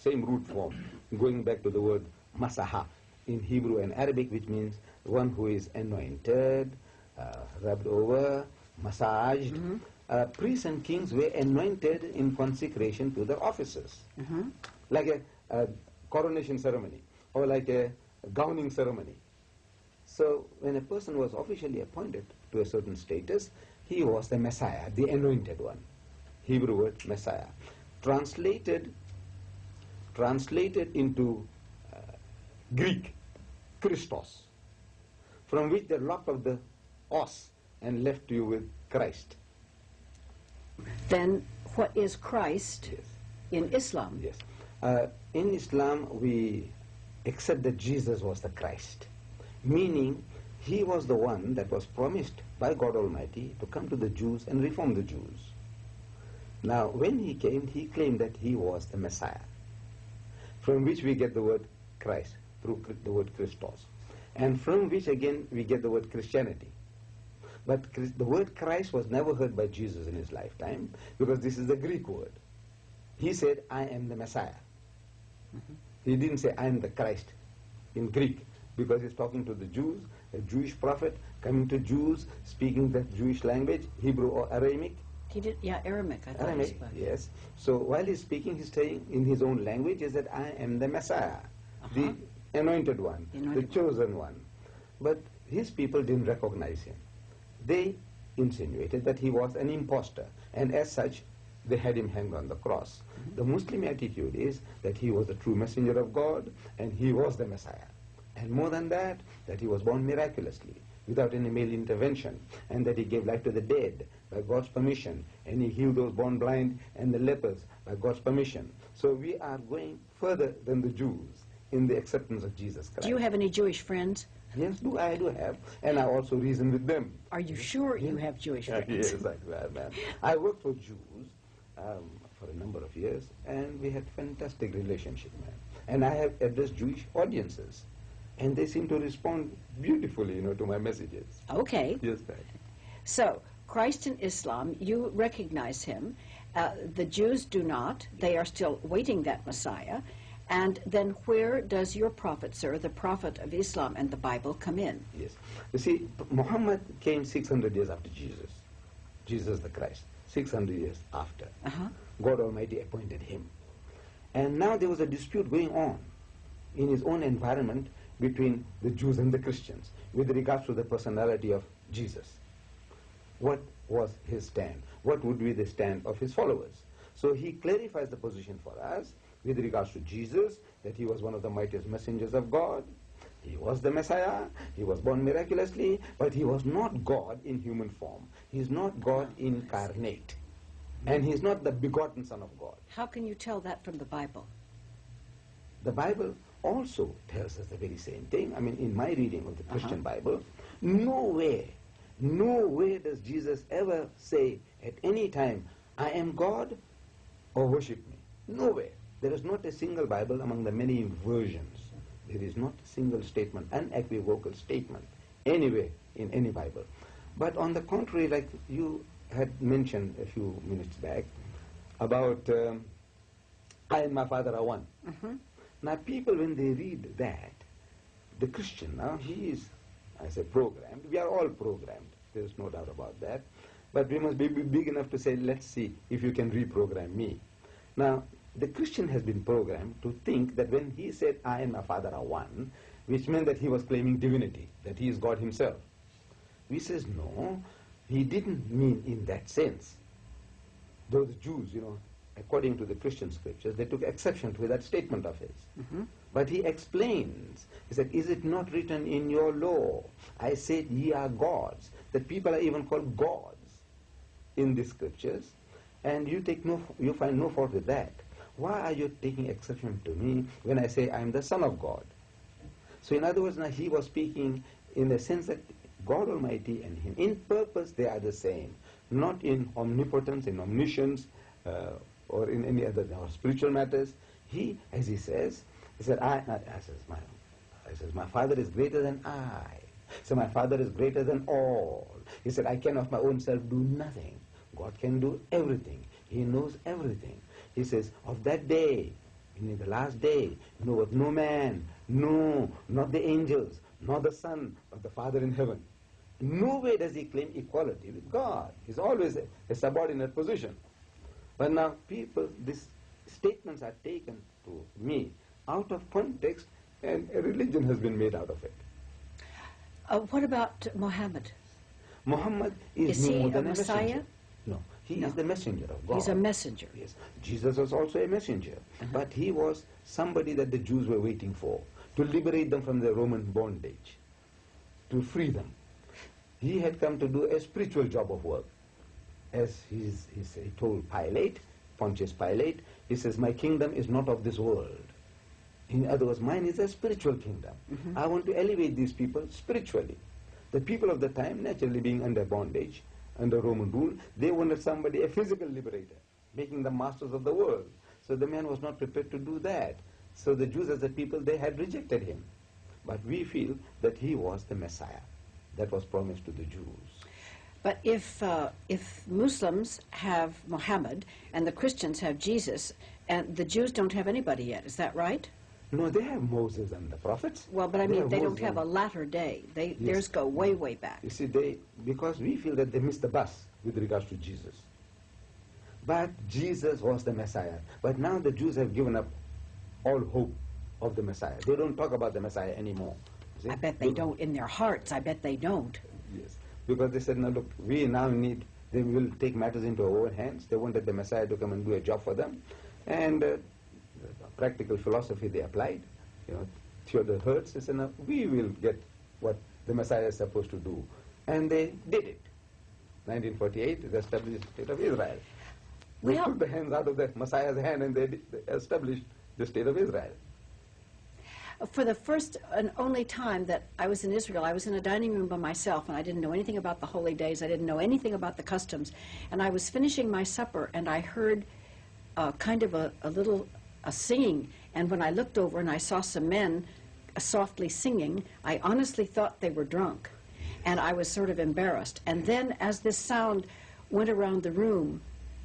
same root form, going back to the word masaha in Hebrew and Arabic, which means one who is anointed, rubbed over, massaged. Priests and kings were anointed in consecration to their offices, like a coronation ceremony or like a gowning ceremony. So when a person was officially appointed to a certain status, he was the Messiah, the anointed one. Hebrew word Messiah. Translated into Greek, Christos, from which they lopped off the os and left you with Christ. Then what is Christ in Islam? Yes. In Islam, we accept that Jesus was the Christ, meaning he was the one that was promised by God Almighty to come to the Jews and reform the Jews. Now, when he came, he claimed that he was the Messiah, from which we get the word Christ, through the word Christos, and from which again we get the word Christianity. But the word Christ was never heard by Jesus in his lifetime, because this is a Greek word. He said, I am the Messiah. He didn't say, I am the Christ in Greek, because he's talking to the Jews, a Jewish prophet coming to Jews, speaking the Jewish language, Hebrew or Aramaic. He did, yeah, Aramaic, I thought. Aramaic, yes. So while he's speaking, he's saying in his own language is that I am the Messiah, the anointed one, the chosen one. But his people didn't recognize him. They insinuated that he was an impostor, and as such, they had him hanged on the cross. The Muslim attitude is that he was the true messenger of God, and he was the Messiah. And more than that he was born miraculously, without any male intervention, and that he gave life to the dead by God's permission, and he healed those born blind and the lepers by God's permission. So we are going further than the Jews in the acceptance of Jesus Christ. Do you have any Jewish friends? Yes, I do have, and I also reason with them. Are you sure you have Jewish friends? Yes, I worked for Jews for a number of years, and we had fantastic relationship, man. And I have addressed Jewish audiences, and they seem to respond beautifully, to my messages. Okay. Yes, right. So, Christ in Islam, you recognize him. The Jews do not. They are still waiting that Messiah. And then where does your prophet, sir, the prophet of Islam and the Bible, come in? Yes. You see, Muhammad came 600 years after Jesus. Jesus the Christ. 600 years after. God Almighty appointed him. And now there was a dispute going on in his own environment between the Jews and the Christians with regards to the personality of Jesus. What was his stand? What would be the stand of his followers? So he clarifies the position for us with regards to Jesus, that he was one of the mightiest messengers of God. He was the Messiah. He was born miraculously, but he was not God in human form. He is not God incarnate. And he is not the begotten Son of God. How can you tell that from the Bible? The Bible also tells us the very same thing. I mean, in my reading of the Christian Bible, nowhere does Jesus ever say at any time, I am God or worship me. Nowhere. There is not a single Bible among the many versions. There is not a single statement, unequivocal statement, anywhere in any Bible. But on the contrary, like you had mentioned a few minutes back, about I and my Father are one. Now people, when they read that, the Christian now, he is, I say, programmed. We are all programmed. There is no doubt about that. But we must be big enough to say, let's see if you can reprogram me. Now, the Christian has been programmed to think that when he said, I and my Father are one, which meant that he was claiming divinity, that he is God himself. We says, no, he didn't mean in that sense. Though the Jews, according to the Christian scriptures, they took exception to that statement of his. But he explains, he said, is it not written in your law, I said ye are gods, that people are even called gods in the scriptures, and you find no fault with that. Why are you taking exception to me when I say I am the Son of God? So in other words, now he was speaking in the sense that God Almighty and him, in purpose they are the same, not in omnipotence, in omniscience, or in any other spiritual matters. He, as he says, he said, my Father is greater than I. So my Father is greater than all. He said, I can of my own self do nothing. God can do everything. He knows everything. He says, of that day, in the last day, knoweth no man, no, not the angels, not the Son, but the Father in heaven. No way does he claim equality with God. He's always a subordinate position. But now people, these statements are taken to me out of context, and a religion has been made out of it. What about Muhammad? Muhammad is he no more a than a Messiah? messenger. No, he is the messenger of God. He's a messenger. Yes. Jesus was also a messenger, but he was somebody that the Jews were waiting for, to liberate them from the Roman bondage, to free them. He had come to do a spiritual job of work. As he told Pilate, Pontius Pilate, he says, my kingdom is not of this world. In other words, mine is a spiritual kingdom. I want to elevate these people spiritually. The people of the time, naturally being under bondage, under Roman rule, they wanted somebody, a physical liberator, making them masters of the world. So the man was not prepared to do that. So the Jews as a people, they had rejected him. But we feel that he was the Messiah that was promised to the Jews. But if Muslims have Muhammad and the Christians have Jesus, and the Jews don't have anybody yet, is that right? No, they have Moses and the prophets. Well, but I mean, they don't have a latter day. Theirs go way, way back. You see, because we feel that they missed the bus with regards to Jesus. But Jesus was the Messiah. But now the Jews have given up all hope of the Messiah. They don't talk about the Messiah anymore. See? I bet they don't in their hearts. I bet they don't. Yes, because they said, no, look, we now need, they will take matters into our own hands. They wanted the Messiah to come and do a job for them. And practical philosophy they applied. You know, Theodore Hertz said, no, we will get what the Messiah is supposed to do. And they did it. 1948, they established the state of Israel. They took the hands out of the Messiah's hand and they established the state of Israel. For the first and only time that I was in Israel, I was in a dining room by myself, and I didn't know anything about the holy days. I didn't know anything about the customs. And I was finishing my supper, and I heard kind of a little singing. And when I looked over and I saw some men softly singing, I honestly thought they were drunk. And I was sort of embarrassed. And then as this sound went around the room,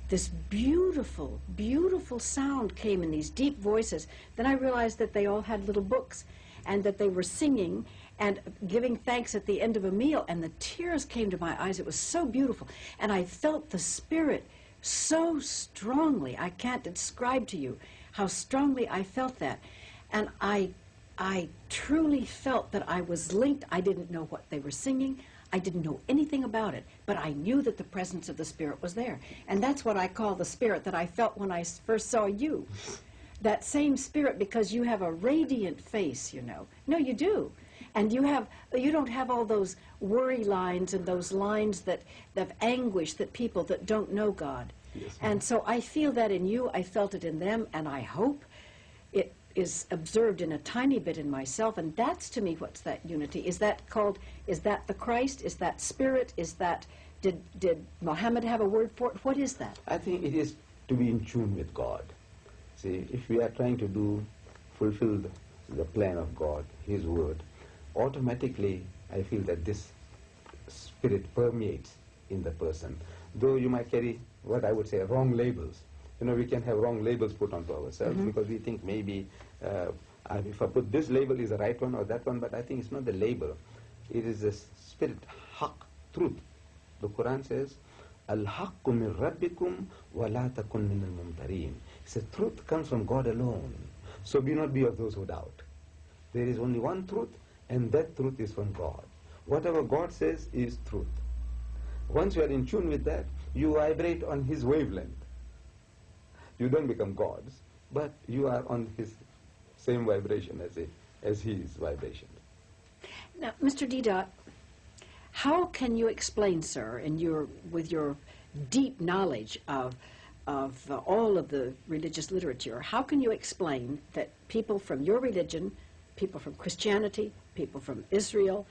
this beautiful, beautiful sound came in these deep voices. Then I realized that they all had little books and that they were singing and giving thanks at the end of a meal. And the tears came to my eyes. It was so beautiful. And I felt the Spirit so strongly. I can't describe to you how strongly I felt that. And I truly felt that I was linked. I didn't know what they were singing. I didn't know anything about it, but I knew that the presence of the Spirit was there. And that's what I call the Spirit that I felt when I first saw you. That same Spirit, because you have a radiant face, you know. No, you do. And you don't have all those worry lines and those lines of anguish that people that don't know God. Yes, and so I feel that in you, I felt it in them, and I hope it is observed in a tiny bit in myself, and that's to me what's that unity. Is that the Christ? Is that Spirit? Is that, did Muhammad have a word for it? What is that? I think it is to be in tune with God. See, if we are trying to fulfill the plan of God, His word, automatically I feel that this Spirit permeates in the person. Though you might carry what I would say wrong labels. You know, we can have wrong labels put onto ourselves because we think maybe if I put this label is the right one or that one, but I think it's not the label. It is the Spirit, haqq, truth. The Quran says, Al-haqqu min rabbikum wa la takun min al-mumtareen. It says truth comes from God alone. So do not be of those who doubt. There is only one truth, and that truth is from God. Whatever God says is truth. Once you are in tune with that, you vibrate on His wavelength. You don't become gods, but you are on His same vibration as His vibration. Now, Mr. Deedat, how can you explain, sir, with your deep knowledge of all of the religious literature, how can you explain that people from your religion, people from Christianity, people from Israel,